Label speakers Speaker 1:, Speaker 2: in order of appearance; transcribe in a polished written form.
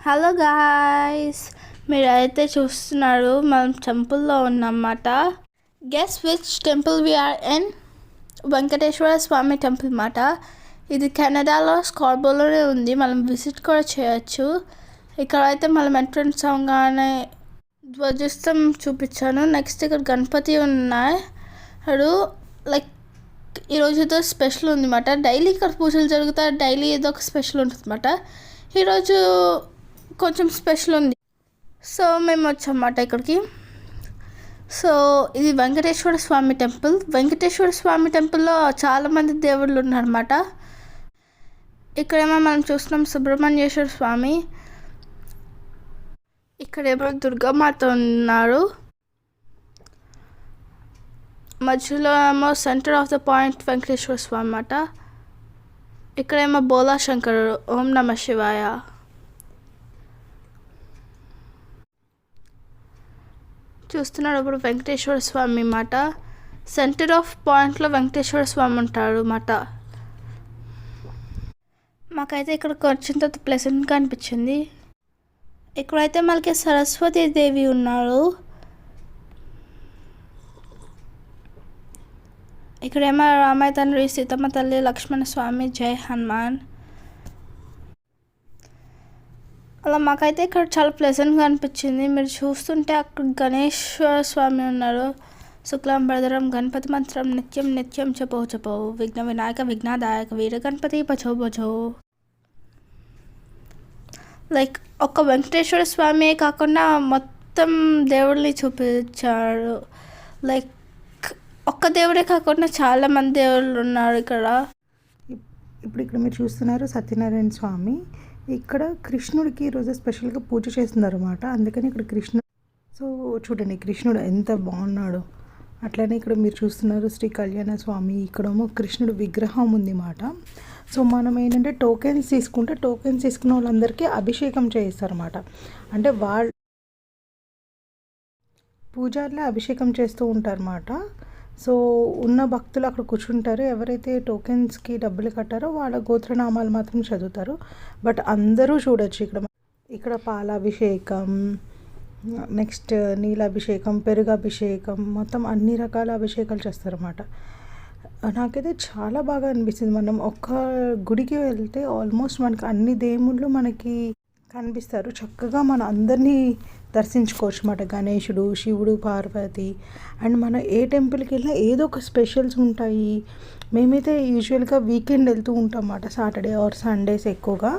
Speaker 1: Hello guys, మీరైతే చూస్తున్నారు మనం టెంపుల్లో ఉన్నమాట. Guess which temple we are? Venkateswara Swamy temple మాట. ఇది కెనడాలో స్కార్బోలోనే ఉంది. మనం విజిట్ కూడా చేయొచ్చు. ఇక్కడైతే మనం ఎంట్రన్స్ అవగానే ధ్వజస్తం చూపించాను. నెక్స్ట్ ఇక్కడ గణపతి ఉన్నాయి. లైక్ ఈరోజుతో స్పెషల్ ఉంది అన్నమాట. డైలీ ఇక్కడ పూజలు జరుగుతాయి. డైలీ ఏదో ఒక స్పెషల్ ఉంటుంది అన్నమాట. ఈరోజు కొంచెం స్పెషల్ ఉంది. సో మేము వచ్చామన్నమాట ఇక్కడికి. సో ఇది వెంకటేశ్వర స్వామి టెంపుల్. వెంకటేశ్వర స్వామి టెంపుల్లో చాలామంది దేవుళ్ళు ఉన్నారన్నమాట. ఇక్కడేమో మనం చూస్తున్నాం సుబ్రహ్మణ్యేశ్వర స్వామి. ఇక్కడేమో దుర్గామాత ఉన్నారు. మధ్యలో ఏమో centre of the point Venkateswara Swamy అన్నమాట. ఇక్కడేమో బోలా శంకరుడు. ఓం నమ శివాయ. చూస్తున్నారు ఇప్పుడు వెంకటేశ్వర స్వామి మాట. సెంటర్ ఆఫ్ పాయింట్లో వెంకటేశ్వర స్వామి ఉంటాడు మాట. మాకైతే ఇక్కడికి వచ్చిన తర్వాత ప్లెజెంట్గా అనిపించింది. ఇక్కడైతే మనకి సరస్వతి దేవి ఉన్నారు. ఇక్కడేమో రామయ్య తండ్రి, సీతమ్మ తల్లి, లక్ష్మణ స్వామి, జై హనుమాన్. అలా మాకైతే ఇక్కడ చాలా ప్లెజెంట్గా అనిపించింది. మీరు చూస్తుంటే అక్కడ గణేశ్వర స్వామి ఉన్నారు. శుక్లాంబరధరం గణపతి మంత్రం నిత్యం నిత్యం చెప్పో చెప్పో విఘ్న వినాయక విఘ్నదాయక వీర గణపతి పచో పచో. లైక్ ఒక్క వెంకటేశ్వర స్వామి కాకుండా మొత్తం దేవుళ్ళని చూపించారు. లైక్ ఒక్క దేవుడే కాకుండా చాలామంది దేవుళ్ళు ఉన్నారు ఇక్కడ.
Speaker 2: ఇప్పుడు ఇక్కడ మీరు చూస్తున్నారు సత్యనారాయణ స్వామి. ఇక్కడ కృష్ణుడికి ఈరోజు స్పెషల్గా పూజ చేస్తున్నారు అన్నమాట. అందుకని ఇక్కడ కృష్ణుడు, సో చూడండి కృష్ణుడు ఎంత బాగున్నాడు. అట్లనే ఇక్కడ మీరు చూస్తున్నారు శ్రీ కళ్యాణ స్వామి. ఇక్కడేమో కృష్ణుడు విగ్రహం ఉంది అన్నమాట. సో మనం ఏంటంటే టోకెన్స్ తీసుకున్న వాళ్ళందరికీ అభిషేకం చేయిస్తారన్నమాట. అంటే వాళ్ళు పూజారులే అభిషేకం చేస్తూ ఉంటారన్నమాట. సో ఉన్న భక్తులు అక్కడ కూర్చుంటారు. ఎవరైతే టోకెన్స్కి డబ్బులు కట్టారో వాళ్ళ గోత్రనామాలు మాత్రం చదువుతారు. బట్ అందరూ చూడొచ్చు ఇక్కడ పాలాభిషేకం, నెక్స్ట్ నీలాభిషేకం, పెరుగభిషేకం, మొత్తం అన్ని రకాల అభిషేకాలు చేస్తారన్నమాట. నాకైతే చాలా బాగా అనిపిస్తుంది. మనం ఒక్క గుడికి వెళ్తే ఆల్మోస్ట్ మనకి అన్ని దేవుళ్ళు మనకి కనిపిస్తారు. చక్కగా మన అందరినీ దర్శించుకోవచ్చు అన్నమాట. గణేశుడు, శివుడు, పార్వతి. అండ్ మనం ఏ టెంపుల్కి వెళ్ళినా ఏదో ఒక స్పెషల్స్ ఉంటాయి. మేమైతే యూజువల్గా వీకెండ్ వెళ్తూ ఉంటాం అన్నమాట. సాటర్డే ఆర్ సండేస్ ఎక్కువగా.